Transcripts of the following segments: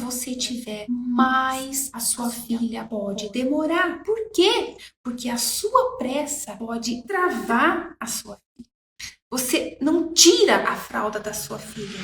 você tiver, mais a sua filha pode demorar. Por quê? Porque a sua pressa pode travar a sua filha. Você não tira a fralda da sua filha,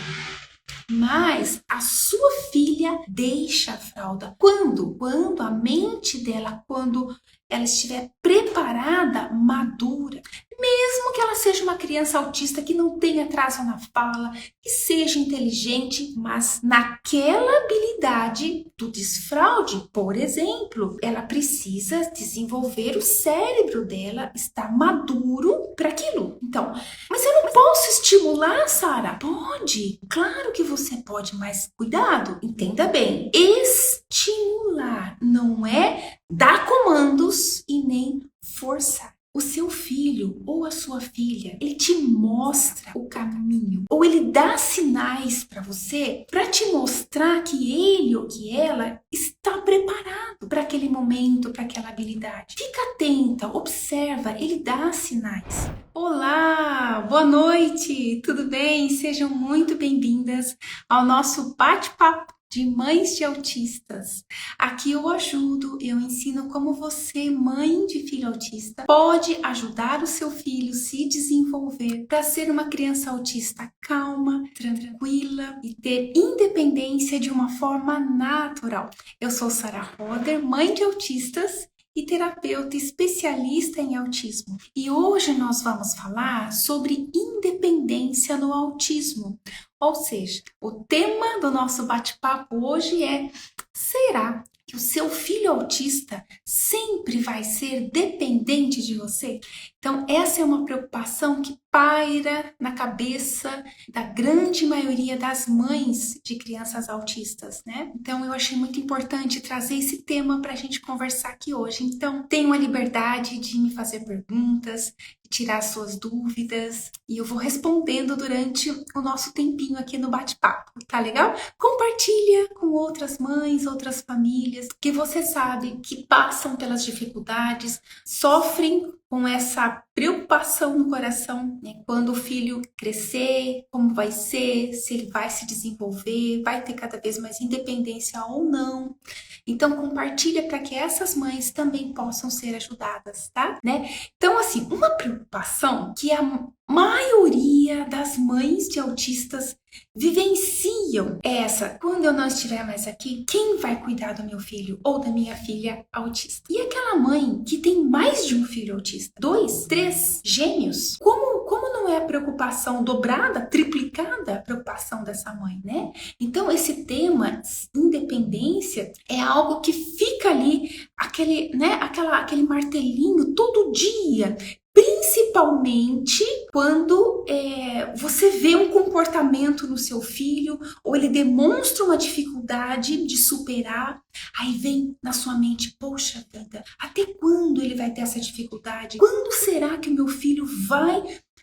mas a sua filha deixa a fralda. Quando? Quando a mente dela, quando ela estiver preparada, madura. Mesmo que ela seja uma criança autista que não tenha atraso na fala, que seja inteligente, mas naquela habilidade do desfraude, por exemplo, ela precisa desenvolver o cérebro dela, estar maduro para aquilo. Então, mas eu não posso estimular, Sara? Pode, claro que você pode, mas cuidado, entenda bem. Estimular não é dar comandos e nem forçar. O seu filho ou a sua filha, ele te mostra o caminho, ou ele dá sinais para você para te mostrar que ele ou que ela está preparado para aquele momento, para aquela habilidade. Fica atenta, observa, ele dá sinais. Olá, boa noite, tudo bem? Sejam muito bem-vindas ao nosso bate-papo de mães de autistas. Aqui eu ajudo, eu ensino como você, mãe de filho autista, pode ajudar o seu filho a se desenvolver para ser uma criança autista calma, tranquila e ter independência de uma forma natural. Eu sou Sara Roder, mãe de autistas e terapeuta especialista em autismo. E hoje nós vamos falar sobre independência no autismo. Ou seja, o tema do nosso bate-papo hoje é: será que o seu filho autista sempre vai ser dependente de você? Então, essa é uma preocupação que paira na cabeça da grande maioria das mães de crianças autistas, né? Então, eu achei muito importante trazer esse tema para a gente conversar aqui hoje. Então, tenham a liberdade de me fazer perguntas, tirar suas dúvidas, e eu vou respondendo durante o nosso tempinho aqui no bate-papo, tá legal? Compartilha com outras mães, outras famílias que você sabe que passam pelas dificuldades, sofrem com essa preocupação no coração, né? Quando o filho crescer, como vai ser, se ele vai se desenvolver, vai ter cada vez mais independência ou não. Então, compartilha para que essas mães também possam ser ajudadas, tá? Né? Então, assim, uma preocupação que a maioria das mães de autistas vivenciam é essa: quando eu não estiver mais aqui, quem vai cuidar do meu filho ou da minha filha autista? E aquela mãe que tem mais de um filho autista, 2, 3 gêmeos, como não é a preocupação dobrada, triplicada a preocupação dessa mãe, né? Então, esse tema, independência, é algo que fica ali, aquele martelinho todo dia, principalmente quando você vê um comportamento no seu filho ou ele demonstra uma dificuldade de superar, aí vem na sua mente: poxa vida, até quando ele vai ter essa dificuldade? Quando será que o meu filho vai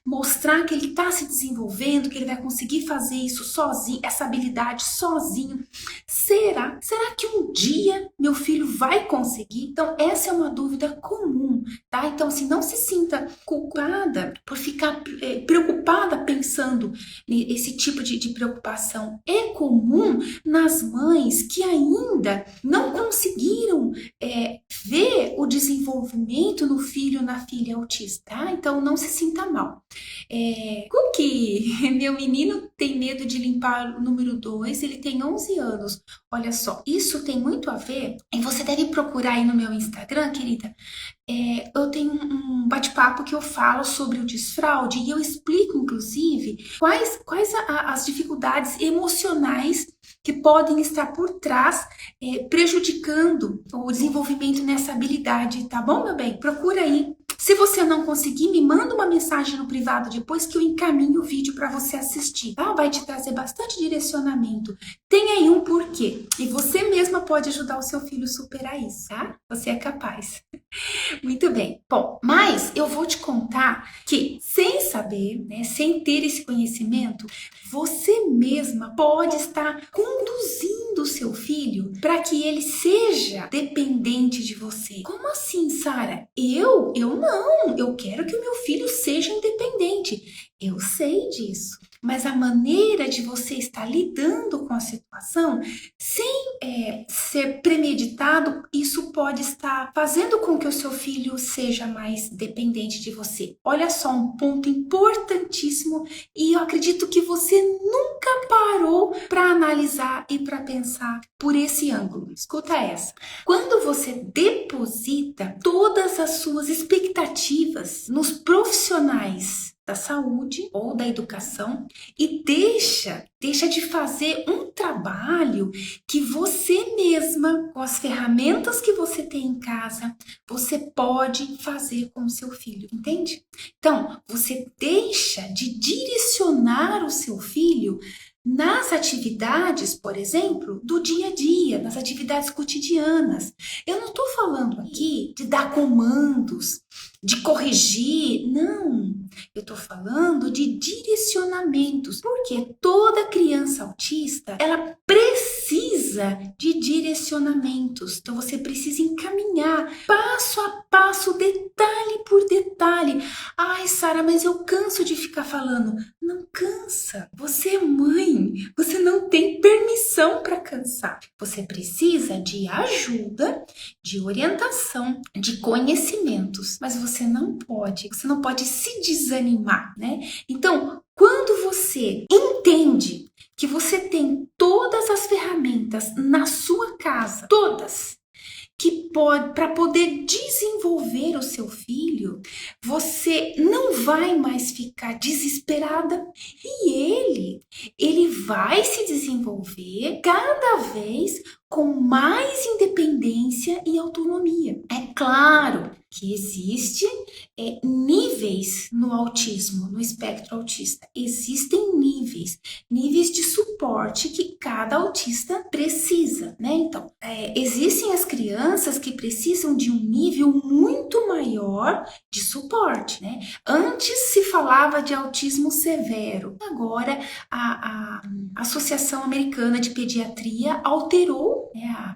mostrar que ele está se desenvolvendo, que ele vai conseguir fazer isso sozinho, essa habilidade sozinho? Será que um dia meu filho vai conseguir? Então, essa é uma dúvida comum, tá? Então, assim, não se sinta culpada por ficar preocupada pensando nesse tipo de preocupação. É comum nas mães que ainda não conseguiram ver o desenvolvimento no filho ou na filha autista, tá? Então, não se sinta mal. Cookie, meu menino tem medo de limpar o número 2, ele tem 11 anos. Olha só, isso tem muito a ver, e você deve procurar aí no meu Instagram, querida. Eu tenho um bate-papo que eu falo sobre o desfraude e eu explico, inclusive, quais as dificuldades emocionais que podem estar por trás, prejudicando o desenvolvimento nessa habilidade, tá bom, meu bem? Procura aí. Se você não conseguir, me manda uma mensagem no privado depois que eu encaminho o vídeo para você assistir, tá? Vai te trazer bastante direcionamento. Tem aí um porquê. E você mesma pode ajudar o seu filho a superar isso, tá? Você é capaz. Muito bem. Bom, mas eu vou te contar que, sem saber, né, sem ter esse conhecimento, você mesma pode estar conduzindo o seu filho para que ele seja dependente de você. Como assim, Sara? Eu não. Eu quero que o meu filho seja independente. Eu sei disso, mas a maneira de você estar lidando com a situação, sem ser premeditado, isso pode estar fazendo com que o seu filho seja mais dependente de você. Olha só, um ponto importantíssimo, e eu acredito que você nunca parou para analisar e para pensar por esse ângulo. Escuta essa. Quando você deposita todas as suas expectativas nos profissionais da saúde ou da educação e deixa de fazer um trabalho que você mesma, com as ferramentas que você tem em casa, você pode fazer com o seu filho, entende? Então, você deixa de direcionar o seu filho nas atividades, por exemplo, do dia a dia, nas atividades cotidianas. Eu não estou falando aqui de dar comandos, de corrigir, não. Eu estou falando de direcionamentos, porque toda criança autista, ela precisa de direcionamentos. Então você precisa encaminhar passo a passo, detalhe por detalhe. Ai, Sara, mas eu canso de ficar falando. Não cansa. Você é mãe, você não tem permissão para cansar. Você precisa de ajuda, de orientação, de conhecimentos, mas você não pode se desanimar, né? Então, quando você entende que você tem todas as ferramentas na sua casa, todas, que pode para poder desenvolver o seu filho, você não vai mais ficar desesperada e ele vai se desenvolver cada vez com mais independência e autonomia. É claro que existe níveis no autismo, no espectro autista. Existem níveis de suporte que cada autista precisa, né? Então, existem as crianças que precisam de um nível muito maior de suporte, né? Antes se falava de autismo severo. Agora, a Associação Americana de Pediatria alterou, né,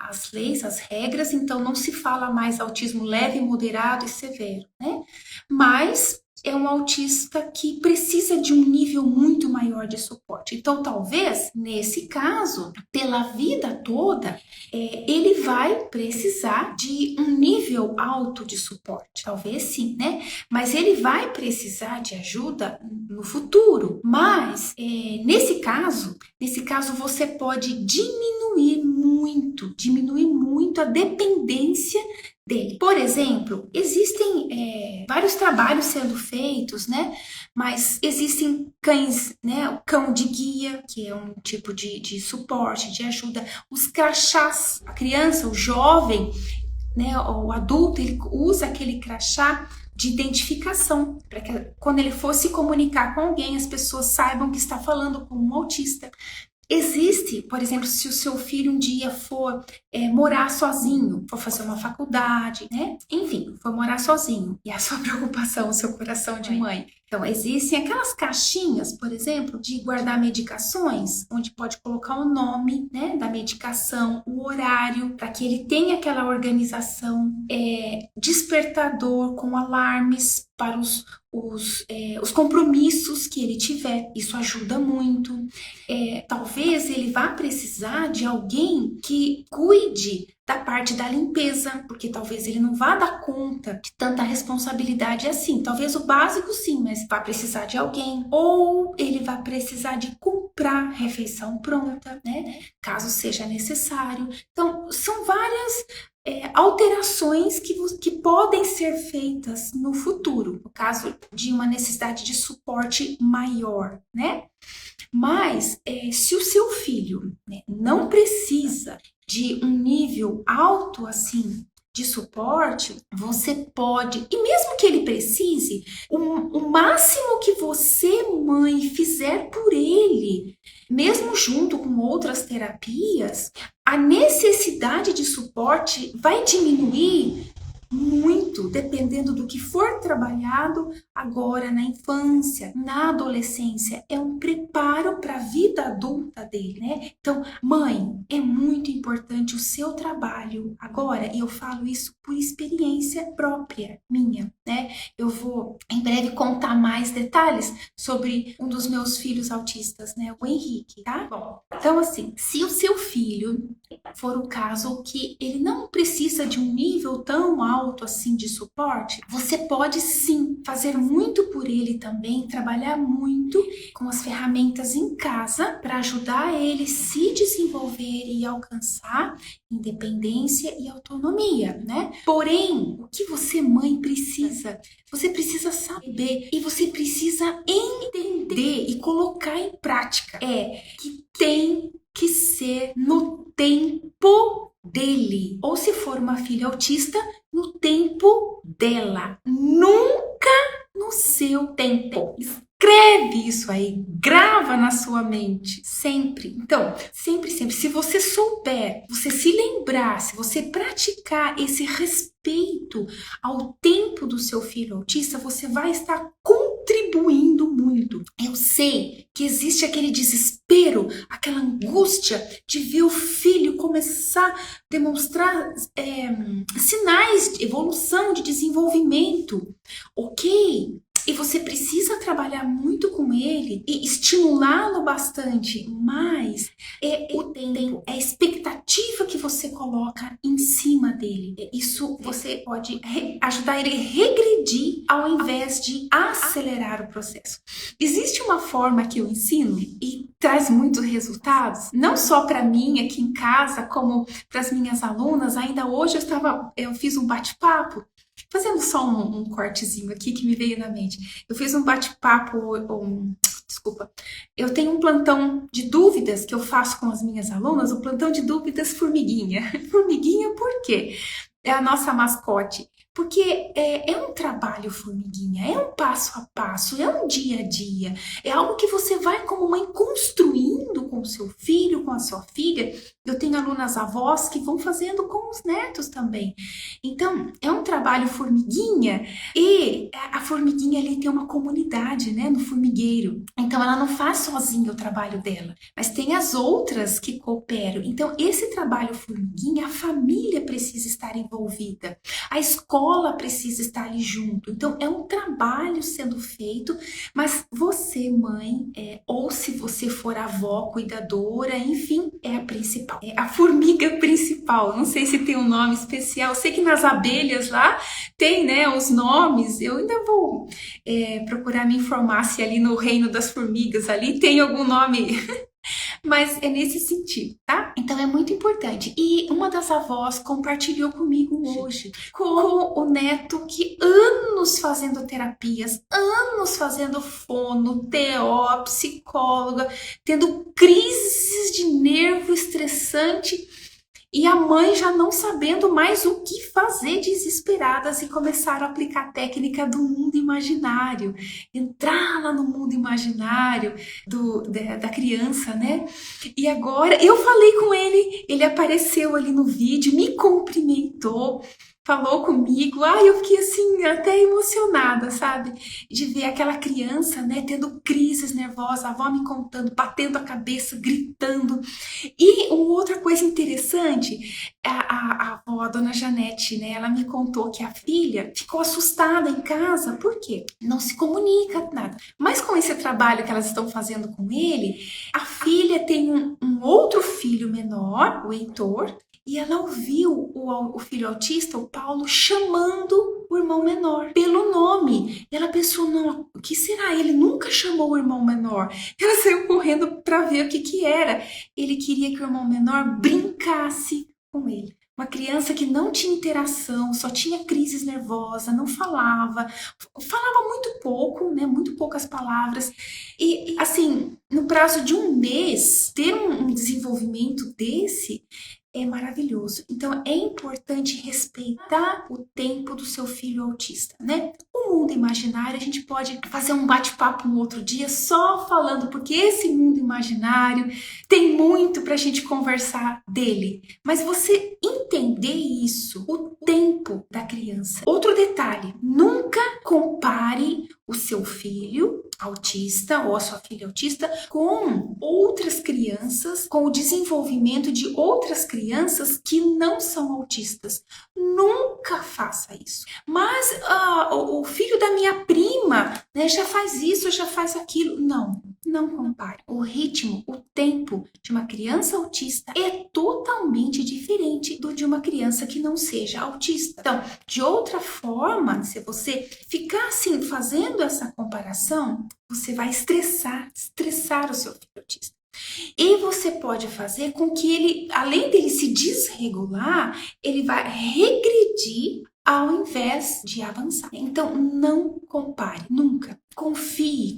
as leis, as regras, então não se fala mais autismo leve, moderado e severo, né? Mas é um autista que precisa de um nível muito maior de suporte. Então, talvez, nesse caso, pela vida toda, ele vai precisar de um nível alto de suporte. Talvez sim, né? Mas ele vai precisar de ajuda no futuro. Mas, nesse caso, você pode diminuir muito a dependência dele. Por exemplo, existem vários trabalhos sendo feitos, né? Mas existem cães, né? O cão de guia, que é um tipo de suporte, de ajuda. Os crachás, a criança, o jovem, né? O adulto, ele usa aquele crachá de identificação, para que quando ele for se comunicar com alguém, as pessoas saibam que está falando com um autista. Existe, por exemplo, se o seu filho um dia for morar sozinho, for fazer uma faculdade, né? Enfim, for morar sozinho. E a sua preocupação, o seu coração de mãe. Então, existem aquelas caixinhas, por exemplo, de guardar medicações, onde pode colocar o nome, né, da medicação, o horário, para que ele tenha aquela organização, despertador com alarmes para os compromissos que ele tiver. Isso ajuda muito. Talvez ele vá precisar de alguém que cuide da parte da limpeza, porque talvez ele não vá dar conta de tanta responsabilidade assim. Talvez o básico sim, mas vai precisar de alguém. Ou ele vai precisar de comprar refeição pronta, né? Caso seja necessário. Então, são várias alterações que podem ser feitas no futuro, no caso de uma necessidade de suporte maior, né? Mas se o seu filho, né, não precisa de um nível alto assim de suporte, você pode, e mesmo que ele precise, o máximo que você, mãe, fizer por ele, mesmo junto com outras terapias, a necessidade de suporte vai diminuir muito, dependendo do que for trabalhado agora na infância, na adolescência. É um preparo para a vida adulta dele, né? Então, mãe, é muito importante o seu trabalho agora, e eu falo isso por experiência própria minha, né? Eu vou em breve contar mais detalhes sobre um dos meus filhos autistas, né? O Henrique, tá? Bom, então assim, se o seu filho for o caso que ele não precisa de um nível tão alto assim de suporte, você pode sim fazer muito por ele também, trabalhar muito com as ferramentas em casa para ajudar ele se desenvolver e alcançar independência e autonomia, né? Porém, o que você, mãe, precisa? Você precisa saber e você precisa entender e colocar em prática. É que tem que ser no tempo dele. Ou se for uma filha autista, no tempo dela. Nunca no seu tempo. Escreve isso aí, grava na sua mente, sempre. Então, sempre. Se você souber, você se lembrar, se você praticar esse respeito ao tempo do seu filho autista, você vai estar contribuindo muito. Eu sei que existe aquele desespero, aquela angústia de ver o filho começar a demonstrar sinais de evolução, de desenvolvimento, ok? E você precisa trabalhar muito com ele e estimulá-lo bastante, mas é o tempo, é a expectativa que você coloca em cima dele. Isso você pode ajudar ele a regredir ao invés de acelerar o processo. Existe uma forma que eu ensino e traz muitos resultados, não só para mim aqui em casa, como para as minhas alunas. Ainda hoje eu fiz um bate-papo, fazendo só um cortezinho aqui que me veio na mente. Eu fiz um bate-papo, desculpa, eu tenho um plantão de dúvidas que eu faço com as minhas alunas, o plantão de dúvidas formiguinha. Formiguinha por quê? É a nossa mascote. Porque é um trabalho formiguinha, é um passo a passo, é um dia a dia, é algo que você vai como mãe construindo com o seu filho, com a sua filha. Eu tenho alunas avós que vão fazendo com os netos também. Então, é um trabalho formiguinha e a formiguinha ali tem uma comunidade, né, no formigueiro. Então, ela não faz sozinha o trabalho dela, mas tem as outras que cooperam. Então, esse trabalho formiguinha, a família precisa estar envolvida, a escola precisa estar ali junto. Então, é um trabalho sendo feito, mas você, mãe, ou se você for avó, cuidadora, enfim, é a principal. É a formiga principal. Não sei se tem um nome especial. Eu sei que nas abelhas lá tem, né, os nomes. Eu ainda vou procurar me informar se ali no reino das formigas ali tem algum nome. Mas é nesse sentido, tá? Então é muito importante. E uma das avós compartilhou comigo hoje com o neto que anos fazendo terapias, anos fazendo fono, TO, psicóloga, tendo crises de nervo estressante. E a mãe já não sabendo mais o que fazer, desesperadas, e começaram a aplicar a técnica do mundo imaginário. Entrar lá no mundo imaginário da criança, né? E agora, eu falei com ele apareceu ali no vídeo, me cumprimentou, falou comigo. Eu fiquei assim, até emocionada, sabe? De ver aquela criança, né, tendo crises nervosas, a avó me contando, batendo a cabeça, gritando. E uma outra coisa interessante, a avó, a dona Janete, né, ela me contou que a filha ficou assustada em casa, por quê? Não se comunica, nada. Mas com esse trabalho que elas estão fazendo com ele, a filha tem um outro filho menor, o Heitor, e ela ouviu o filho autista, o Paulo, chamando o irmão menor pelo nome. E ela pensou, não, o que será? Ele nunca chamou o irmão menor. Ela saiu correndo para ver o que era. Ele queria que o irmão menor brincasse com ele. Uma criança que não tinha interação, só tinha crises nervosas, não falava muito pouco, né? Muito poucas palavras. E assim, no prazo de um mês, ter um desenvolvimento desse é maravilhoso. Então, é importante respeitar o tempo do seu filho autista, né? O mundo imaginário, a gente pode fazer um bate-papo um outro dia só falando, porque esse mundo imaginário tem muito pra gente conversar dele. Mas você entender isso, o tempo tempo da criança. Outro detalhe, nunca compare o seu filho autista ou a sua filha autista com outras crianças, com o desenvolvimento de outras crianças que não são autistas. Nunca faça isso. Mas o filho da minha prima, né, já faz isso, já faz aquilo. Não compare. O ritmo, o tempo de uma criança autista é totalmente diferente do de uma criança que não seja autista. Então, de outra forma, se você ficar assim fazendo essa comparação, você vai estressar o seu filho autista. E você pode fazer com que ele, além dele se desregular, ele vai regredir ao invés de avançar. Então, não compare, nunca. Confie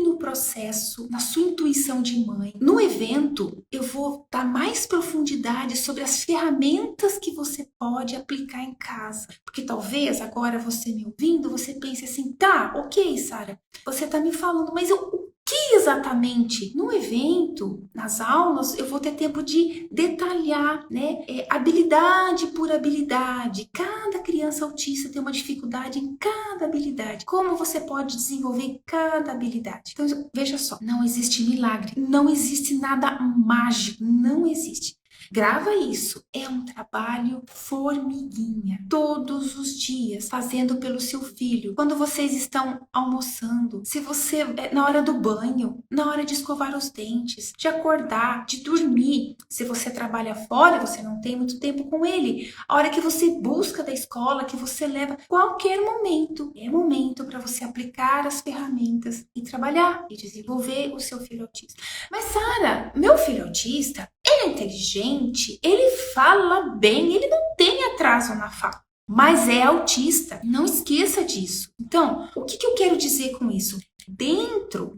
no processo, na sua intuição de mãe. No evento, eu vou dar mais profundidade sobre as ferramentas que você pode aplicar em casa. Porque talvez agora você me ouvindo, você pense assim, tá, ok, Sara, você tá me falando, mas o que exatamente? No evento, nas aulas, eu vou ter tempo de detalhar, né? Habilidade por habilidade. Cada criança autista tem uma dificuldade em cada habilidade. Como você pode desenvolver cada habilidade? Então, veja só, não existe milagre, não existe nada mágico, não existe. Grava isso, é um trabalho formiguinha, todos os dias, fazendo pelo seu filho. Quando vocês estão almoçando, se você, na hora do banho, na hora de escovar os dentes, de acordar, de dormir, se você trabalha fora, você não tem muito tempo com ele, a hora que você busca da escola, que você leva, qualquer momento, é momento para você aplicar as ferramentas e trabalhar e desenvolver o seu filho autista. Mas Sara, meu filho autista, ele é inteligente, ele fala bem, ele não tem atraso na fala, mas é autista. Não esqueça disso. Então, o que eu quero dizer com isso? Dentro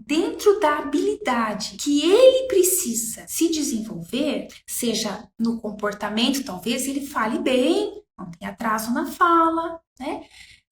da habilidade que ele precisa se desenvolver, seja no comportamento, talvez ele fale bem, não tem atraso na fala, né?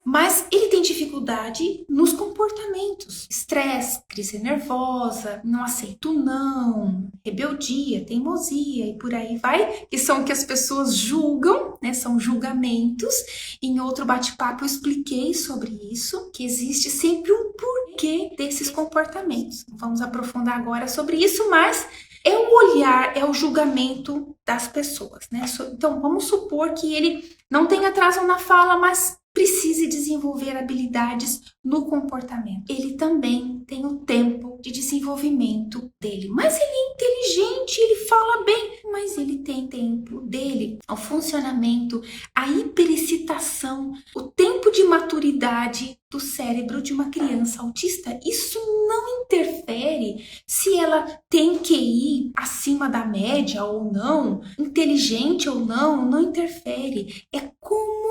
Mas ele tem dificuldade nos comportamentos. Estresse, crise nervosa, não aceito não, rebeldia, teimosia e por aí vai, que são o que as pessoas julgam, né? São julgamentos. Em outro bate-papo eu expliquei sobre isso, que existe sempre um porquê desses comportamentos. Vamos aprofundar agora sobre isso, mas é o olhar, é o julgamento das pessoas, né? Então, vamos supor que ele não tem atraso na fala, mas precise desenvolver habilidades no comportamento. Ele também tem o tempo de desenvolvimento dele. Mas ele é inteligente, ele fala bem, mas ele tem tempo dele. O funcionamento, a hiperexcitação, o tempo de maturidade do cérebro de uma criança autista. Isso não interfere se ela tem QI acima da média ou não, inteligente ou não, não interfere. É como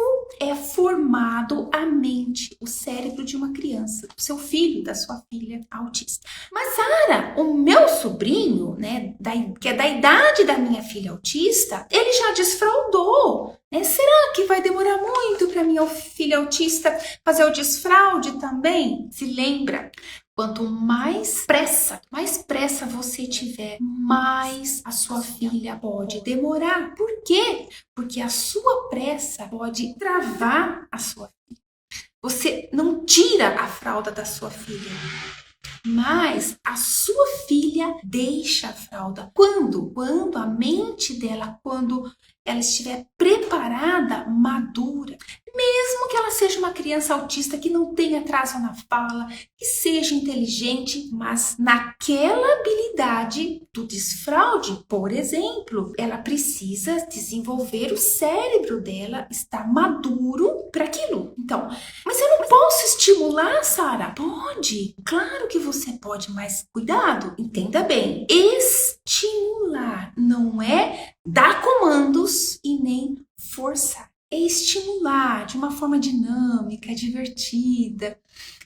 é formado a mente, o cérebro de uma criança, do seu filho, da sua filha autista. Mas Sara, o meu sobrinho, né, que é da idade da minha filha autista, ele já desfraudou. Será que vai demorar muito para minha filha autista fazer o desfraude também? Se lembra? Quanto mais pressa você tiver, mais a sua filha pode demorar. Por quê? Porque a sua pressa pode travar a sua filha. Você não tira a fralda da sua filha, mas a sua filha deixa a fralda. Quando? Quando a mente dela, quando ela estiver preparada, madura. Mesmo que ela seja uma criança autista que não tenha atraso na fala, que seja inteligente, mas naquela habilidade do desfraude, por exemplo, ela precisa desenvolver o cérebro dela, estar maduro para aquilo. Então, mas eu não posso estimular, Sara? Pode, claro que você pode, mas cuidado, entenda bem, estimular não é dar comandos e nem forçar. É estimular de uma forma dinâmica, divertida,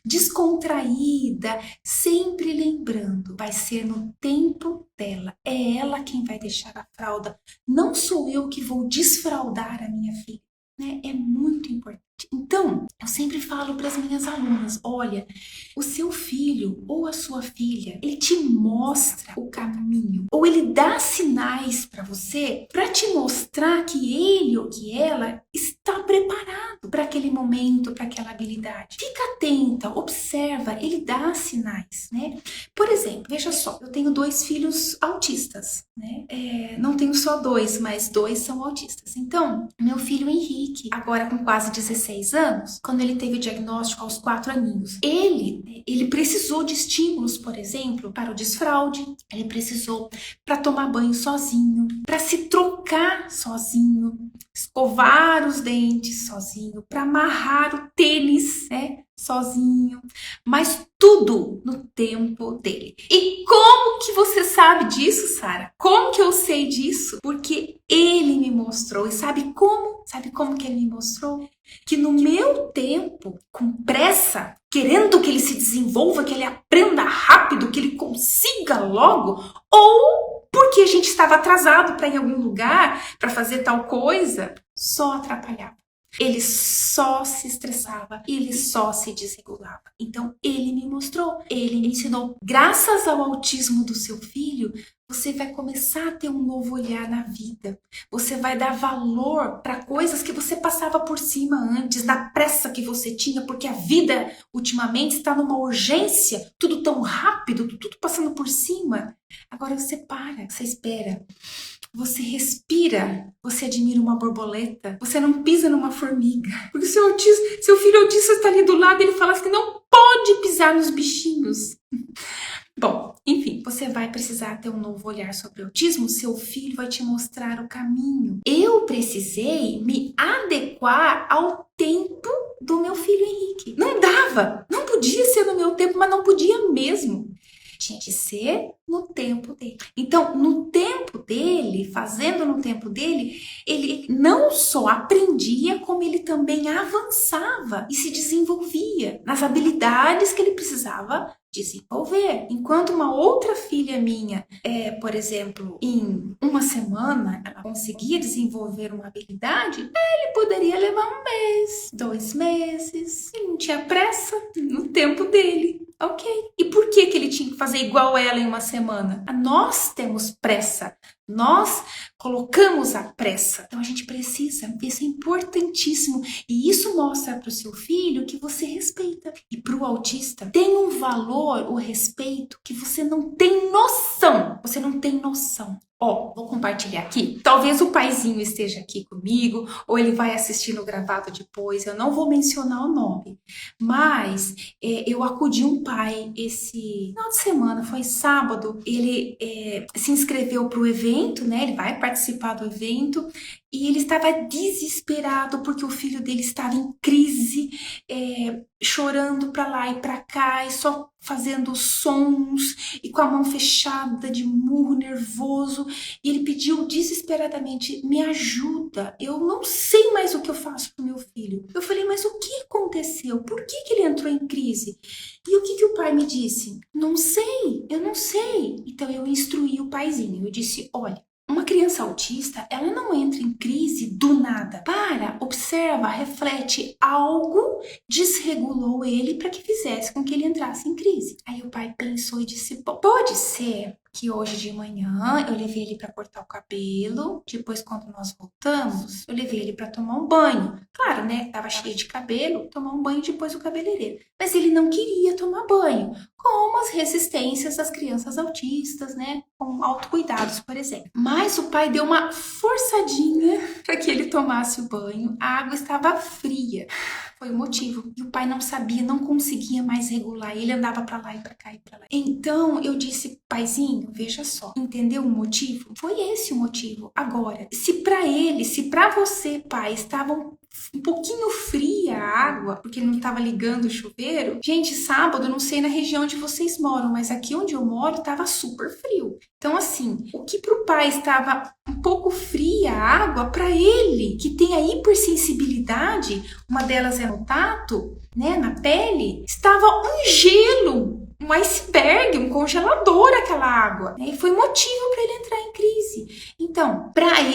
descontraída, sempre lembrando, vai ser no tempo dela. É ela quem vai deixar a fralda, não sou eu que vou desfraldar a minha filha, né? É muito importante. Então, eu sempre falo para as minhas alunas, olha, o seu filho ou a sua filha, ele te mostra o caminho, ou ele dá sinais para você para te mostrar que ele ou que ela está preparado para aquele momento, para aquela habilidade. Fica atenta, observa, ele dá sinais, né? Por exemplo, veja só, eu tenho 2 filhos autistas, né? Não tenho só 2, mas 2 são autistas. Então, meu filho Henrique, agora com quase 16 anos, quando ele teve o diagnóstico aos 4 aninhos, ele precisou de estímulos, por exemplo, para o desfraude, ele precisou para tomar banho sozinho, para se trocar sozinho, escovar os dentes sozinho, para amarrar o tênis, né, sozinho, mas tudo no tempo dele. E como que você sabe disso, Sara? Como que eu sei disso? Porque ele me mostrou. E sabe como? Sabe como que ele me mostrou? Que no meu tempo, com pressa, querendo que ele se desenvolva, que ele aprenda rápido, que ele consiga logo, ou porque a gente estava atrasado para ir em algum lugar, para fazer tal coisa, só atrapalhava. Ele só se estressava e ele só se desregulava. Então, ele me mostrou, ele me ensinou. Graças ao autismo do seu filho, você vai começar a ter um novo olhar na vida. Você vai dar valor para coisas que você passava por cima antes, na pressa que você tinha, porque a vida, ultimamente, está numa urgência, tudo tão rápido, tudo passando por cima. Agora você para, você espera. Você respira, você admira uma borboleta, você não pisa numa formiga. Porque seu filho autista está ali do lado e ele fala assim, não pode pisar nos bichinhos. Bom, enfim, você vai precisar ter um novo olhar sobre o autismo, seu filho vai te mostrar o caminho. Eu precisei me adequar ao tempo do meu filho Henrique. Não dava, não podia ser no meu tempo, mas não podia mesmo. Tinha que ser no tempo dele. Então, no tempo dele, fazendo no tempo dele, ele não só aprendia, como ele também avançava e se desenvolvia nas habilidades que ele precisava desenvolver. Enquanto uma outra filha minha, por exemplo, em uma semana, ela conseguia desenvolver uma habilidade, ele poderia levar 1 mês, 2 meses. Ele não tinha pressa no tempo dele. Ok. E por que ele tinha que fazer igual ela em uma semana? Nós temos pressa. Nós colocamos a pressa. Então a gente precisa. Isso é importantíssimo. E isso mostra para o seu filho que você respeita. E para o autista tem um valor, o respeito, que você não tem noção. Você não tem noção. Vou compartilhar aqui. Talvez o paizinho esteja aqui comigo, ou ele vai assistir no gravado depois. Eu não vou mencionar o nome, mas eu acudi um pai esse final de semana, foi sábado. Ele se inscreveu para o evento, né? Ele vai participar do evento. E ele estava desesperado porque o filho dele estava em crise, chorando para lá e para cá, e só fazendo sons, e com a mão fechada, de murro, nervoso. E ele pediu desesperadamente, me ajuda, eu não sei mais o que eu faço pro meu filho. Eu falei, mas o que aconteceu? Por que ele entrou em crise? E o que o pai me disse? Não sei, eu não sei. Então eu instruí o paizinho, eu disse, olha, uma criança autista, ela não entra em crise do nada. Para, observa, reflete, algo desregulou ele para que fizesse com que ele entrasse em crise. Aí o pai pensou e disse, pode ser que hoje de manhã eu levei ele para cortar o cabelo, depois quando nós voltamos, eu levei ele para tomar um banho. Claro, né, tava cheio de cabelo, tomar um banho depois do cabeleireiro. Mas ele não queria tomar banho, como as resistências das crianças autistas, né, com autocuidados, por exemplo. Mas o pai deu uma forçadinha para que ele tomasse o banho, a água estava fria. Foi o motivo. E o pai não sabia, não conseguia mais regular. Ele andava para lá e para cá e para lá. Então eu disse, paizinho, veja só, entendeu o motivo? Foi esse o motivo. Agora, se para ele, se para você, pai, estava um pouquinho fria a água, porque ele não estava ligando o chuveiro. Gente, sábado, não sei na região onde vocês moram, mas aqui onde eu moro estava super frio. Então, assim, o que pro pai estava um pouco fria a água, para ele, que tem a hipersensibilidade, uma delas é no tato, né, na pele, estava um gelo, um iceberg, um congelador aquela água. Né? E foi motivo para ele entrar em crise. Então,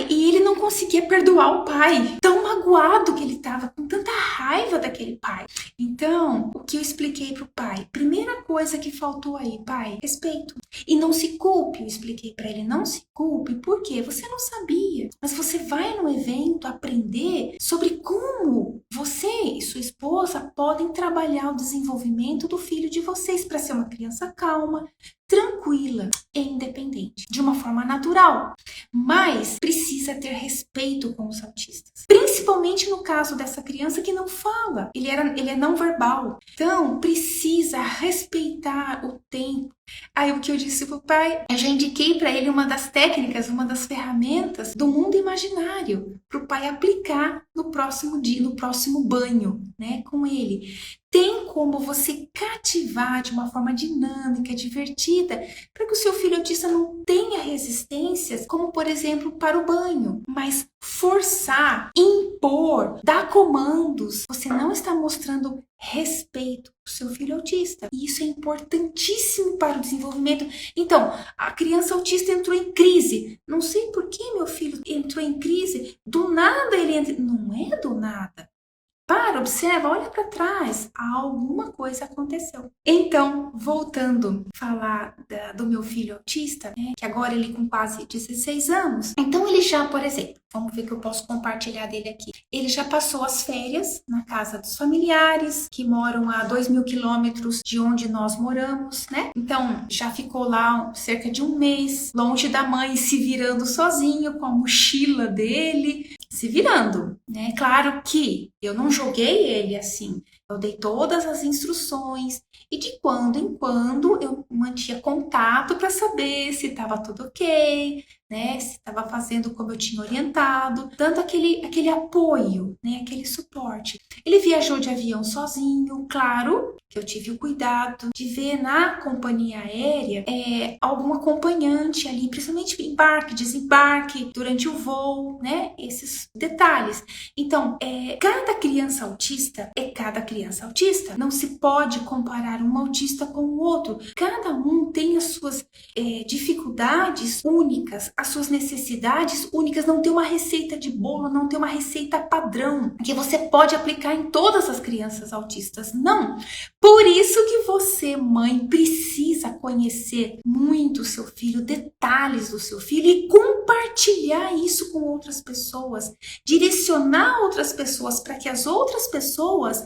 e ele não conseguia perdoar o pai, tão magoado que ele estava, com tanta raiva daquele pai. Então, o que eu expliquei pro pai? Primeira coisa que faltou aí, pai, respeito. E não se culpe, eu expliquei para ele, não se culpe, porque você não sabia, mas você vai no evento aprender sobre como você e sua esposa podem trabalhar o desenvolvimento do filho de vocês para ser uma criança calma, tranquila e independente, de uma forma natural. Mas precisa ter respeito com os autistas. Principalmente no caso dessa criança que não fala. Ele é não verbal. Então, precisa respeitar o tempo. Aí o que eu disse pro pai, eu já indiquei para ele uma das técnicas, uma das ferramentas do mundo imaginário, pro pai aplicar no próximo dia, no próximo banho, né, com ele. Tem como você cativar de uma forma dinâmica, divertida, para que o seu filho autista não tenha resistências, como por exemplo para o banho. Mas forçar, impor, dar comandos, você não está mostrando respeito ao seu filho autista. E isso é importantíssimo para o desenvolvimento. Então, a criança autista entrou em crise. Não sei por que meu filho entrou em crise. Do nada ele entra. Não é do nada. Para, observa, olha para trás, alguma coisa aconteceu. Então, voltando a falar do meu filho autista, né, que agora ele com quase 16 anos, então ele já, por exemplo, vamos ver que eu posso compartilhar dele aqui. Ele já passou as férias na casa dos familiares, que moram a 2.000 quilômetros de onde nós moramos, né? Então, já ficou lá cerca de um mês, longe da mãe, se virando sozinho, com a mochila dele, se virando, né? Claro que eu não joguei ele assim, eu dei todas as instruções e de quando em quando eu mantinha contato para saber se estava tudo ok, né? Se estava fazendo como eu tinha orientado, dando aquele apoio, né? Aquele suporte. Ele viajou de avião sozinho, claro que eu tive o cuidado de ver na companhia aérea algum acompanhante ali, principalmente embarque, desembarque, durante o voo, né? Esses detalhes. Então, cada criança autista é cada criança autista. Não se pode comparar um autista com o outro. Cada um tem as suas dificuldades únicas, as suas necessidades únicas. Não tem uma receita de bolo, não tem uma receita padrão que você pode aplicar em todas as crianças autistas. Não. Por isso que você, mãe, precisa conhecer muito o seu filho, detalhes do seu filho e compartilhar isso com outras pessoas, direcionar outras pessoas para que as outras pessoas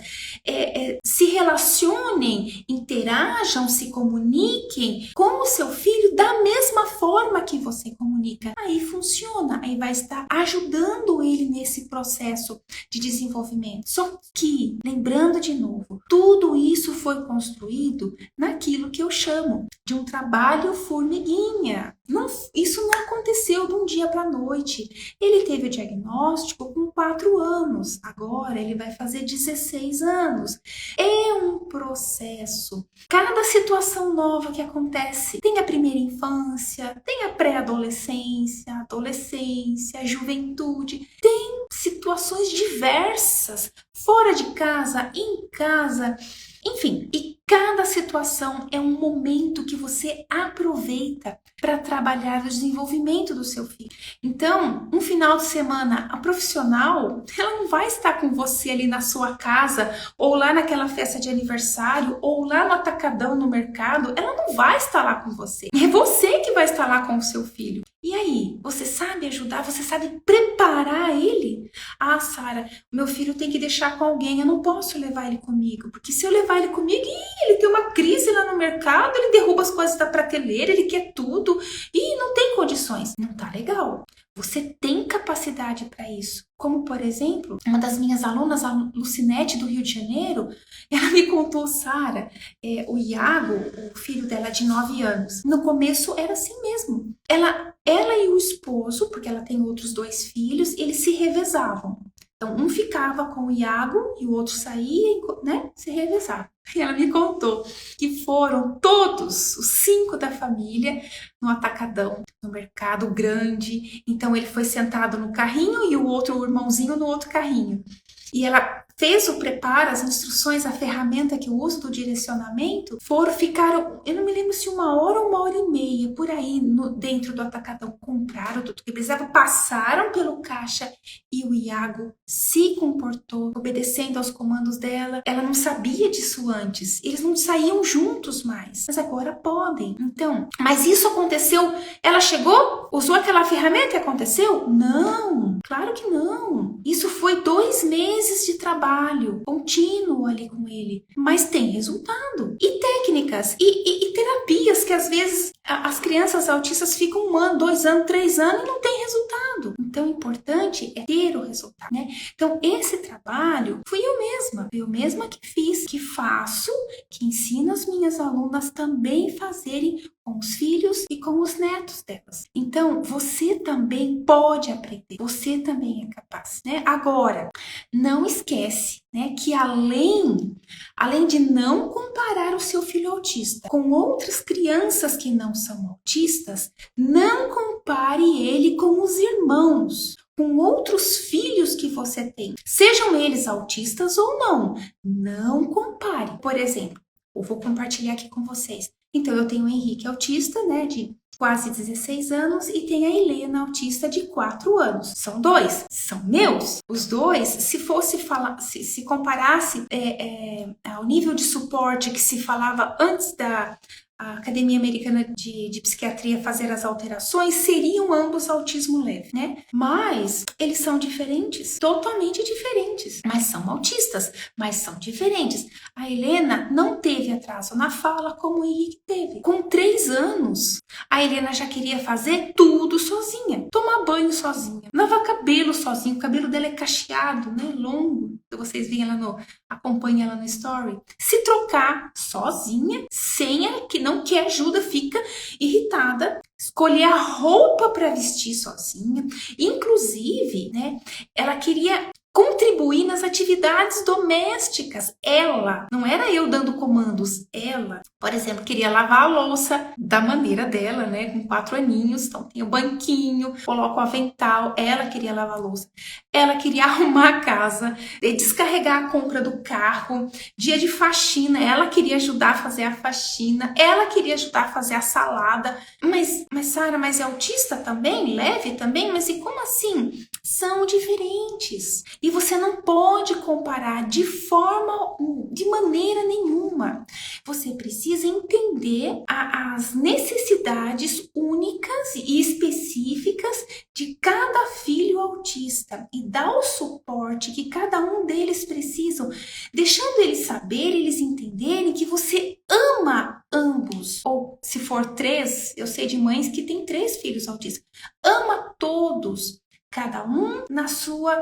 se relacionem, interajam, se comuniquem com o seu filho da mesma forma que você comunica. Aí funciona, aí vai estar ajudando ele nesse processo de desenvolvimento. Só que, lembrando de novo, tudo isso foi construído naquilo que eu chamo de um trabalho formiguinha. Isso não aconteceu de um dia para a noite. Ele teve o diagnóstico com 4 anos, agora ele vai fazer 16 anos. É um processo. Cada situação nova que acontece, tem a primeira infância, tem a pré-adolescência, adolescência, juventude, tem situações diversas, fora de casa, em casa, enfim, e cada situação é um momento que você aproveita para trabalhar o desenvolvimento do seu filho. Então, um final de semana, a profissional, ela não vai estar com você ali na sua casa, ou lá naquela festa de aniversário, ou lá no atacadão no mercado, ela não vai estar lá com você. É você que vai estar lá com o seu filho. E aí, você sabe ajudar? Você sabe preparar ele? Ah, Sara, meu filho tem que deixar com alguém, eu não posso levar ele comigo, porque se eu levar ele comigo, ele tem uma crise lá no mercado, ele derruba as coisas da prateleira, ele quer tudo, e não tem condições. Não tá legal. Você tem capacidade para isso. Como, por exemplo, uma das minhas alunas, a Lucinete, do Rio de Janeiro, ela me contou, Sara, o Iago, o filho dela de 9 anos, no começo era assim mesmo. Ela e o esposo, porque ela tem outros 2 filhos, eles se revezavam. Então, um ficava com o Iago e o outro saía, né, se revezava. E ela me contou que foram todos os 5 da família no atacadão, no mercado grande. Então, ele foi sentado no carrinho e o irmãozinho no outro carrinho. E ela fez o preparo, as instruções, a ferramenta que eu uso do direcionamento, ficaram, eu não me lembro se 1 hora ou 1 hora e meia, por aí, dentro do atacadão, compraram tudo que precisava, passaram pelo caixa e o Iago se comportou, obedecendo aos comandos dela. Ela não sabia disso antes, eles não saíam juntos mais, mas agora podem. Então, mas isso aconteceu, ela chegou, usou aquela ferramenta e aconteceu? Não, claro que não. Isso foi 2 meses de trabalho contínuo ali com ele, mas tem resultado. E técnicas, e terapias que às vezes as crianças autistas ficam 1 ano, 2 anos, 3 anos e não tem resultado. Então, o importante é ter o resultado, né? Então, esse trabalho fui eu mesma que fiz, que faço, que ensino as minhas alunas também fazerem com os filhos e com os netos delas. Então, você também pode aprender, você também é capaz, né? Agora, não esquece, né, que além de não comparar o seu filho autista com outras crianças que não são autistas, não compare ele com os irmãos, com outros filhos que você tem, sejam eles autistas ou não. Não compare. Por exemplo, eu vou compartilhar aqui com vocês. Então, eu tenho o Henrique autista, né, de quase 16 anos, e tem a Helena autista de 4 anos. São 2, são meus. Os 2, se fosse falar, se comparasse ao nível de suporte que se falava antes da Academia Americana de Psiquiatria fazer as alterações, seriam ambos autismo leve, né? Mas eles são diferentes, totalmente diferentes, mas são autistas, mas são diferentes. A Helena não teve atraso na fala como o Henrique teve. Com 3 anos, a Helena já queria fazer tudo sozinha, tomar banho sozinha, lavar cabelo sozinha, o cabelo dela é cacheado, né, longo, se vocês veem ela acompanha ela no story, se trocar sozinha, sem que não quer ajuda, fica irritada, escolher a roupa para vestir sozinha, inclusive, né, ela queria contribuir nas atividades domésticas. Ela, não era eu dando comandos, ela, por exemplo, queria lavar a louça da maneira dela, né, com 4 aninhos, então tem o banquinho, coloca o avental, ela queria lavar a louça, ela queria arrumar a casa, descarregar a compra do carro, dia de faxina, ela queria ajudar a fazer a faxina, ela queria ajudar a fazer a salada, mas Sara, mas é autista também? Leve também? Mas e como assim? São diferentes. E você não pode comparar de maneira nenhuma. Você precisa entender as necessidades únicas e específicas de cada filho autista e dar o suporte que cada um deles precisam, deixando eles saberem, eles entenderem que você ama ambos. Ou se for 3, eu sei de mães que têm 3 filhos autistas. Ama todos. Cada um na sua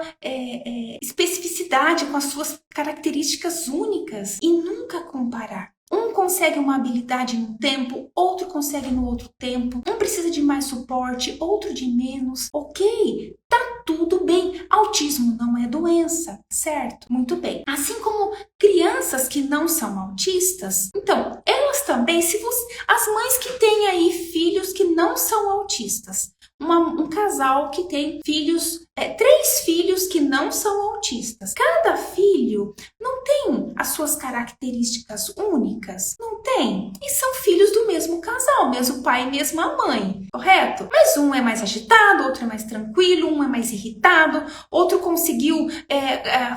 especificidade, com as suas características únicas, e nunca comparar. Um consegue uma habilidade num tempo, outro consegue no outro tempo. Um precisa de mais suporte, outro de menos. Ok, tá tudo bem. Autismo não é doença, certo? Muito bem. Assim como crianças que não são autistas, então, elas também, as mães que têm aí filhos que não são autistas, um casal que tem filhos, 3 filhos que não são autistas. Cada filho não tem as suas características únicas? Não tem. E são filhos do mesmo casal, mesmo pai e mesma mãe, correto? Mas um é mais agitado, outro é mais tranquilo, um é mais irritado, outro conseguiu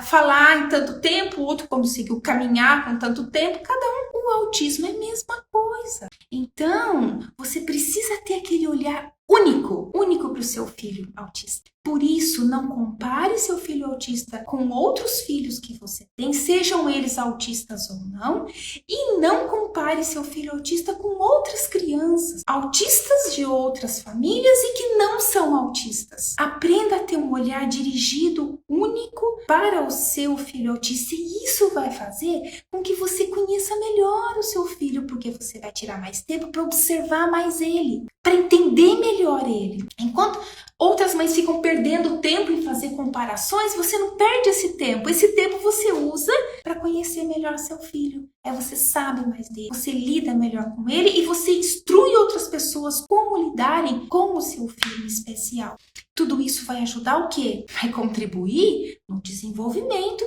falar em tanto tempo, outro conseguiu caminhar com tanto tempo. Cada um, o autismo é a mesma coisa. Então, você precisa ter aquele olhar único para o seu filho autista. Por isso, não compare seu filho autista com outros filhos que você tem, sejam eles autistas ou não, e não compare seu filho autista com outras crianças, autistas de outras famílias e que não são autistas. Aprenda a ter um olhar dirigido único para o seu filho autista, e isso vai fazer com que você conheça melhor o seu filho, porque você vai tirar mais tempo para observar mais ele, para entender melhor ele. Enquanto outras mães ficam perdidas perdendo tempo em fazer comparações, você não perde esse tempo. Esse tempo você usa para conhecer melhor seu filho. Você sabe mais dele, você lida melhor com ele e você instrui outras pessoas como lidarem com o seu filho especial. Tudo isso vai ajudar o quê? Vai contribuir no desenvolvimento.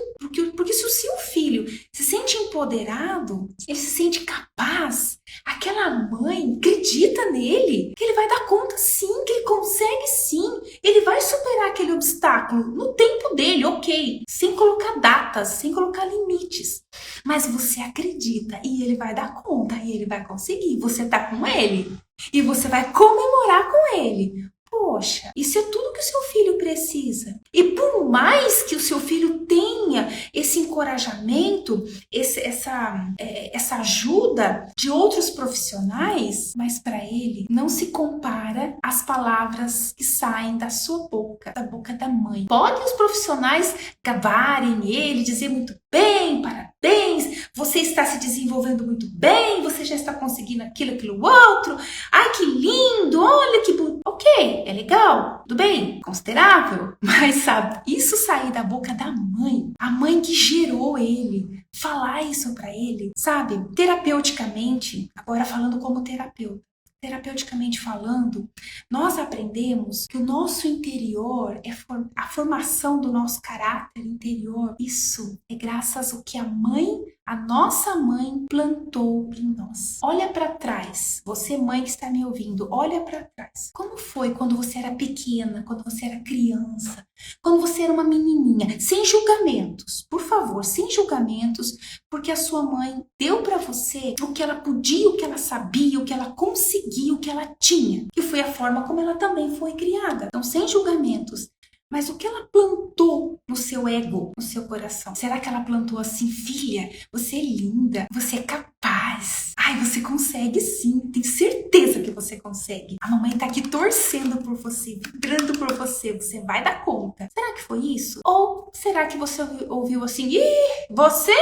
Porque se o seu filho se sente empoderado, ele se sente capaz, aquela mãe acredita nele, que ele vai dar conta sim, que ele consegue sim, ele vai superar aquele obstáculo no tempo dele, ok, sem colocar datas, sem colocar limites. Mas você acredita e ele vai dar conta e ele vai conseguir. Você tá com ele e você vai comemorar com ele. Poxa, isso é tudo que o seu filho precisa. E por mais que o seu filho tenha esse encorajamento, essa ajuda de outros profissionais, mas para ele não se compara às palavras que saem da sua boca, da boca da mãe. Podem os profissionais gabarem ele, dizer muito bem, parabéns, você está se desenvolvendo muito bem, você já está conseguindo aquilo outro, ai que lindo, olha que bonito. Ok, é legal, tudo bem, considerável, mas sabe, isso sair da boca da mãe, a mãe que gerou ele, falar isso pra ele, sabe, terapeuticamente, agora falando como terapeuticamente falando, nós aprendemos que o nosso interior, a formação do nosso caráter interior, isso é graças ao que a nossa mãe plantou em nós. Olha para trás, você mãe que está me ouvindo, olha para trás. Como foi quando você era pequena, quando você era criança, quando você era uma menininha? Sem julgamentos, por favor, sem julgamentos, porque a sua mãe deu para você o que ela podia, o que ela sabia, o que ela conseguia, o que ela tinha, que foi a forma como ela também foi criada. Então, sem julgamentos. Mas o que ela plantou no seu ego, no seu coração? Será que ela plantou assim, filha, você é linda, você é capaz. Ai, você consegue sim, tenho certeza que você consegue. A mamãe tá aqui torcendo por você, vibrando por você, você vai dar conta. Será que foi isso? Ou será que você ouviu assim, você?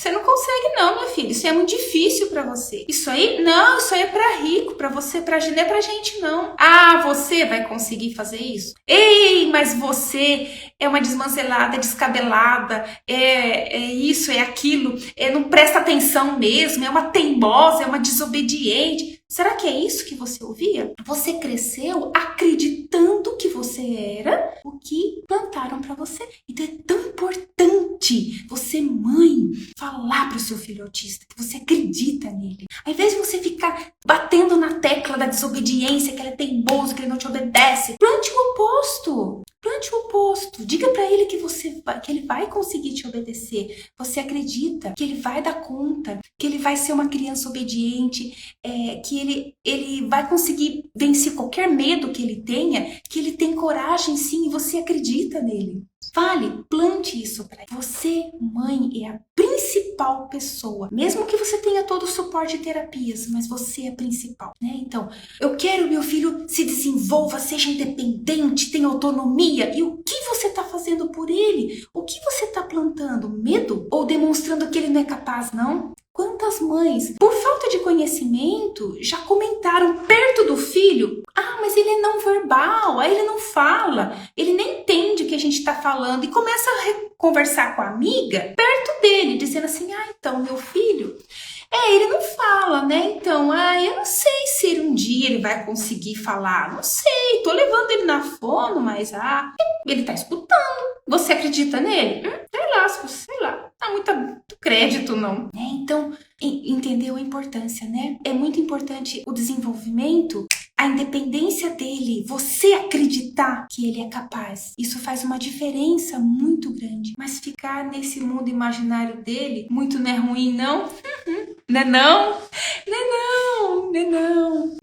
Você não consegue não, minha filha, isso é muito difícil pra você. Isso aí, não, isso aí é pra rico, pra você, não é pra gente não. Ah, você vai conseguir fazer isso? Ei, mas você é uma desmancelada, descabelada, é isso, é aquilo, não presta atenção mesmo, é uma teimosa, é uma desobediente. Será que é isso que você ouvia? Você cresceu acreditando que você era o que plantaram pra você. Então é tão importante você, mãe, falar pro seu filho autista que você acredita nele. Ao invés de você ficar batendo na tecla da desobediência, que ele é teimoso, que ele não te obedece, plante o oposto. Plante o oposto. Diga pra ele que ele vai conseguir te obedecer. Você acredita que ele vai dar conta, que ele vai ser uma criança obediente, que ele vai conseguir vencer qualquer medo que ele tenha, que ele tem coragem sim e você acredita nele. Fale, plante isso para ele. Você, mãe, é a principal pessoa. Mesmo que você tenha todo o suporte de terapias, mas você é a principal, né? Então, eu quero que meu filho se desenvolva, seja independente, tenha autonomia. E o que você está fazendo por ele? O que você está plantando? Medo? Ou demonstrando que ele não é capaz, não? Quantas mães, por falta de conhecimento, já comentaram perto do filho: ah, mas ele é não verbal, aí ele não fala, ele nem entende o que a gente está falando, e começa a conversar com a amiga perto dele, dizendo assim: ah, então meu filho, ele não fala, né? Então, eu não sei se um dia ele vai conseguir falar, não sei, tô levando ele na fono, mas ele tá escutando. Você acredita nele? Sei lá, tá muito crédito, não. Então, entendeu a importância, né? É muito importante o desenvolvimento, a independência dele, você acreditar que ele é capaz. Isso faz uma diferença muito grande. Mas ficar nesse mundo imaginário dele, muito não é ruim, não? Não é não? Não é não, não é não.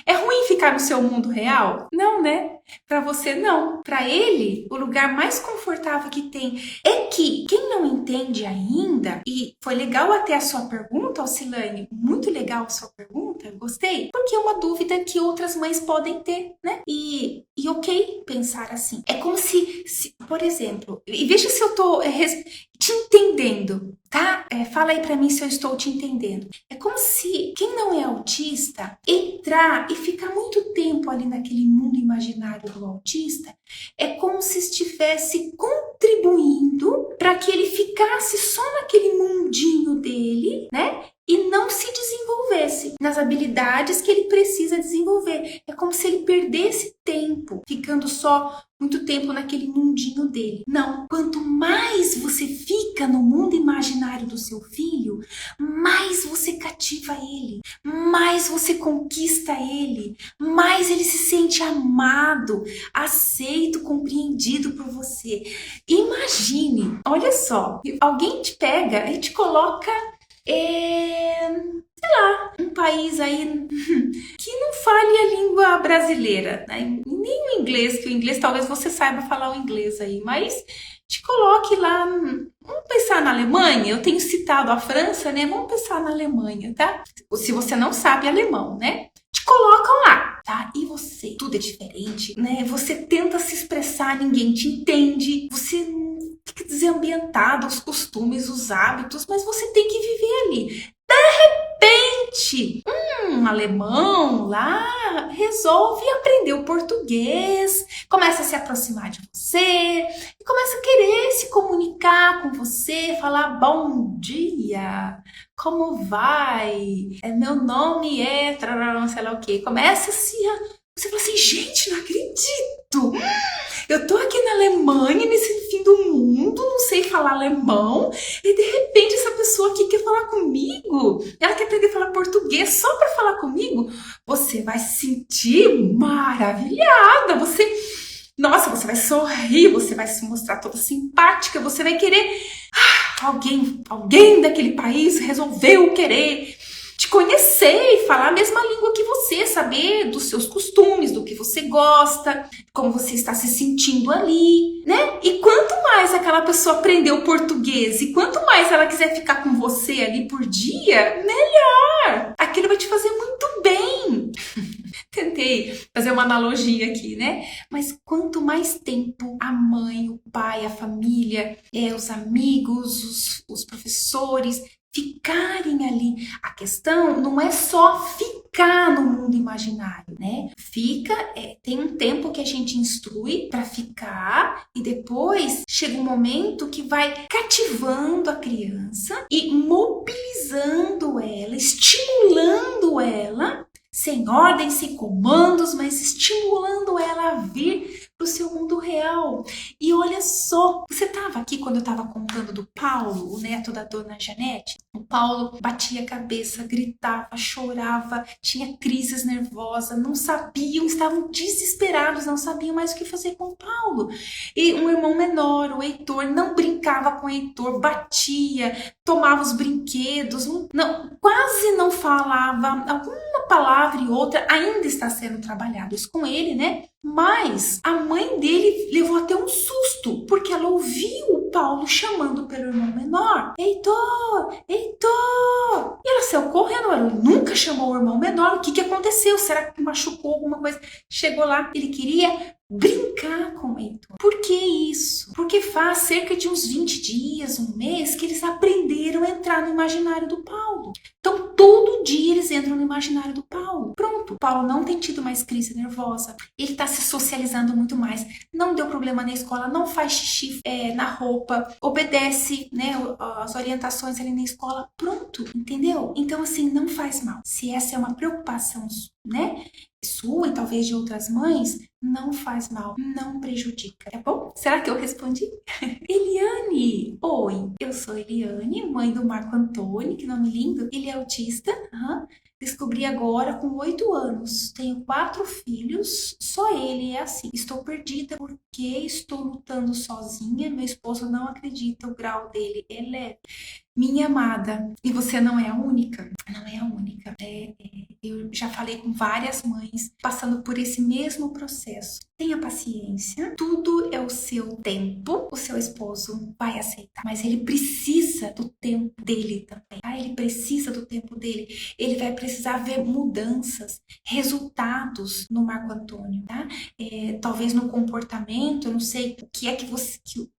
É ruim ficar no seu mundo real? Não, né? Pra você, não. Pra ele, o lugar mais confortável que tem é que quem não entende ainda, e foi legal até a sua pergunta, Alcilane, muito legal a sua pergunta, pergunta, gostei, porque é uma dúvida que outras mães podem ter, né? E ok pensar assim. É como se por exemplo, e veja se eu tô te entendendo, tá? Fala aí pra mim se eu estou te entendendo. É como se quem não é autista entrar e ficar muito tempo ali naquele mundo imaginário do autista, é como se estivesse contribuindo para que ele ficasse só naquele mundinho dele, né? E não se desenvolvesse nas habilidades que ele precisa desenvolver. É como se ele perdesse tempo, ficando só muito tempo naquele mundinho dele. Não, quanto mais você fica no mundo imaginário do seu filho, mais você cativa ele, mais você conquista ele, mais ele se sente amado, aceito, compreendido por você. Imagine, olha só, alguém te pega e te coloca sei lá, um país aí que não fale a língua brasileira, né? Nem o inglês, que o inglês talvez você saiba falar o inglês aí, mas te coloque lá, vamos pensar na Alemanha, eu tenho citado a França, né? Vamos pensar na Alemanha, tá? Se você não sabe alemão, né? Te colocam lá, tá? E você, tudo é diferente, né? Você tenta se expressar, ninguém te entende, você fica desambientado, os costumes, os hábitos, mas você tem que viver ali. De repente, um alemão lá resolve aprender o português, começa a se aproximar de você, e começa a querer se comunicar com você, falar bom dia, como vai? Meu nome é, sei lá o quê. Começa assim, você fala assim, gente, não acredito. Eu tô aqui na Alemanha, nesse fim do mundo, não sei falar alemão, e de repente essa pessoa aqui quer falar comigo, ela quer aprender a falar português só para falar comigo. Você vai se sentir maravilhada, nossa, você vai sorrir, você vai se mostrar toda simpática, você vai querer, alguém daquele país resolveu querer te conhecer e falar a mesma língua que você, saber dos seus costumes, do que você gosta, como você está se sentindo ali, né? E quanto mais aquela pessoa aprendeu português e quanto mais ela quiser ficar com você ali por dia, melhor! Aquilo vai te fazer muito bem. Tentei fazer uma analogia aqui, né? Mas quanto mais tempo a mãe, o pai, a família, os amigos, os professores ficarem ali. A questão não é só ficar no mundo imaginário, né? Tem um tempo que a gente instrui para ficar e depois chega um momento que vai cativando a criança e mobilizando ela, estimulando ela, sem ordens, sem comandos, mas estimulando ela a vir para o seu mundo real. E olha só, você estava aqui quando eu estava contando do Paulo, o neto da dona Janete? O Paulo batia a cabeça, gritava, chorava, tinha crises nervosas, não sabiam, estavam desesperados, não sabiam mais o que fazer com o Paulo. E um irmão menor, o Heitor, não brincava com o Heitor, batia, tomava os brinquedos, quase não falava, alguma palavra e outra ainda está sendo trabalhado isso com ele, né? Mas a mãe dele levou até um susto, porque ela ouviu o Paulo chamando pelo irmão menor. Heitor, Heitor! E ela saiu correndo, ela nunca chamou o irmão menor. O que aconteceu? Será que machucou alguma coisa? Chegou lá, ele queria brincar com o Heitor. Por que isso? Porque faz cerca de uns 20 dias, um mês, que eles aprenderam a entrar no imaginário do Paulo. Então, todo dia eles entram no imaginário do Paulo. Pronto, o Paulo não tem tido mais crise nervosa, ele está se socializando muito mais, não deu problema na escola, não faz xixi na roupa, obedece, né, as orientações ali na escola. Pronto, entendeu? Então, assim, não faz mal. Se essa é uma preocupação, né, sua e talvez de outras mães, não faz mal, não prejudica, tá bom? Será que eu respondi? Eliane! Oi, eu sou Eliane, mãe do Marco Antônio, que nome lindo. Ele é autista, descobri agora com 8 anos. Tenho 4 filhos, só ele é assim. Estou perdida porque estou lutando sozinha, meu esposo não acredita, o grau dele é leve. Minha amada, e você não é a única, não é a única. Eu já falei com várias mães passando por esse mesmo processo. Tenha paciência, tudo é o seu tempo. O seu esposo vai aceitar, mas ele precisa do tempo dele também, tá? Ele precisa do tempo dele. Ele vai precisar ver mudanças, resultados no Marco Antônio, tá? Talvez no comportamento, eu não sei o que é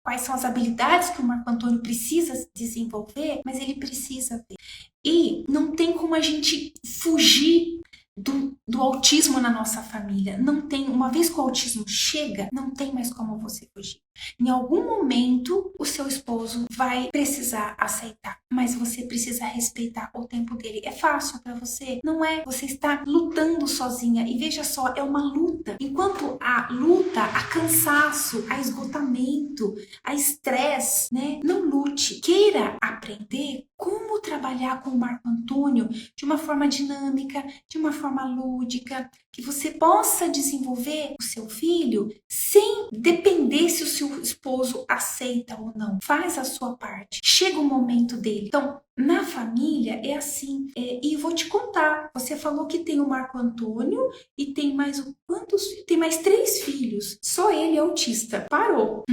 quais são as habilidades que o Marco Antônio precisa desenvolver, mas ele precisa ver. E não tem como a gente fugir do autismo na nossa família. Não tem, uma vez que o autismo chega, não tem mais como você fugir. Em algum momento, o seu esposo vai precisar aceitar, mas você precisa respeitar o tempo dele. É fácil para você? Não é. Você está lutando sozinha e veja só, é uma luta. Enquanto a luta, a cansaço, a esgotamento, a estresse, né? Não lute. Queira aprender como trabalhar com o Marco Antônio de uma forma dinâmica, de uma forma lúdica, que você possa desenvolver o seu filho sem depender se o seu esposo aceita ou não. Faz a sua parte. Chega o momento dele. Então, na família é assim. E vou te contar. Você falou que tem o Marco Antônio e tem mais quantos? Tem mais 3 filhos. Só ele é autista. Parou.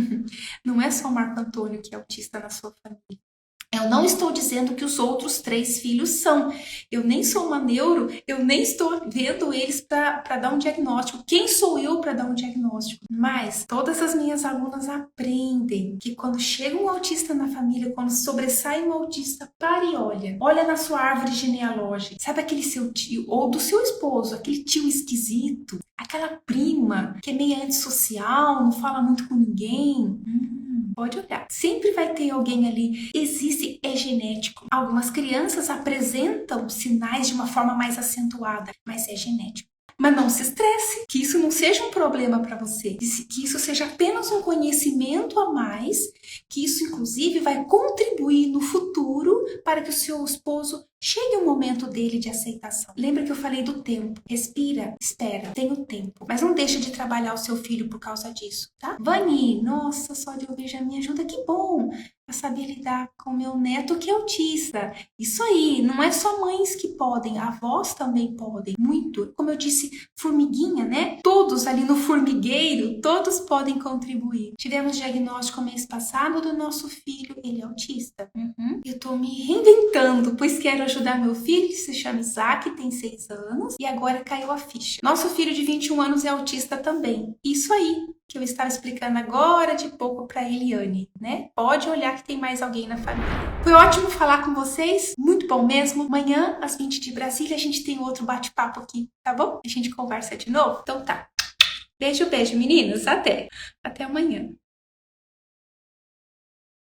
Não é só o Marco Antônio que é autista na sua família. Eu não estou dizendo que os outros 3 filhos são. Eu nem sou uma neuro, eu nem estou vendo eles para dar um diagnóstico. Quem sou eu para dar um diagnóstico? Mas todas as minhas alunas aprendem que quando chega um autista na família, quando sobressai um autista, pare e olha. Olha na sua árvore genealógica. Sabe aquele seu tio, ou do seu esposo, aquele tio esquisito? Aquela prima que é meio antissocial, não fala muito com ninguém? Pode olhar. Sempre vai ter alguém ali. Existe, é genético. Algumas crianças apresentam sinais de uma forma mais acentuada, mas é genético. Mas não se estresse, que isso não seja um problema para você, que isso seja apenas um conhecimento a mais, que isso inclusive vai contribuir no futuro para que o seu esposo chegue o momento dele de aceitação. Lembra que eu falei do tempo? Respira, espera, tem o tempo. Mas não deixa de trabalhar o seu filho por causa disso, tá? Vani, nossa, só de ouvir já me ajuda, que bom! A saber lidar com meu neto que é autista. Isso aí, não é só mães que podem, avós também podem, muito. Como eu disse, formiguinha, né? Todos ali no formigueiro, todos podem contribuir. Tivemos diagnóstico mês passado do nosso filho, ele é autista. Eu tô me reinventando, pois quero ajudar meu filho, que se chama Isaac, tem 6 anos, e agora caiu a ficha. Nosso filho de 21 anos é autista também. Isso aí que eu estava explicando agora de pouco para Eliane, né? Pode olhar que tem mais alguém na família. Foi ótimo falar com vocês, muito bom mesmo. Amanhã, às 20 de Brasília, a gente tem outro bate-papo aqui, tá bom? A gente conversa de novo? Então tá. Beijo, beijo, meninas. Até amanhã.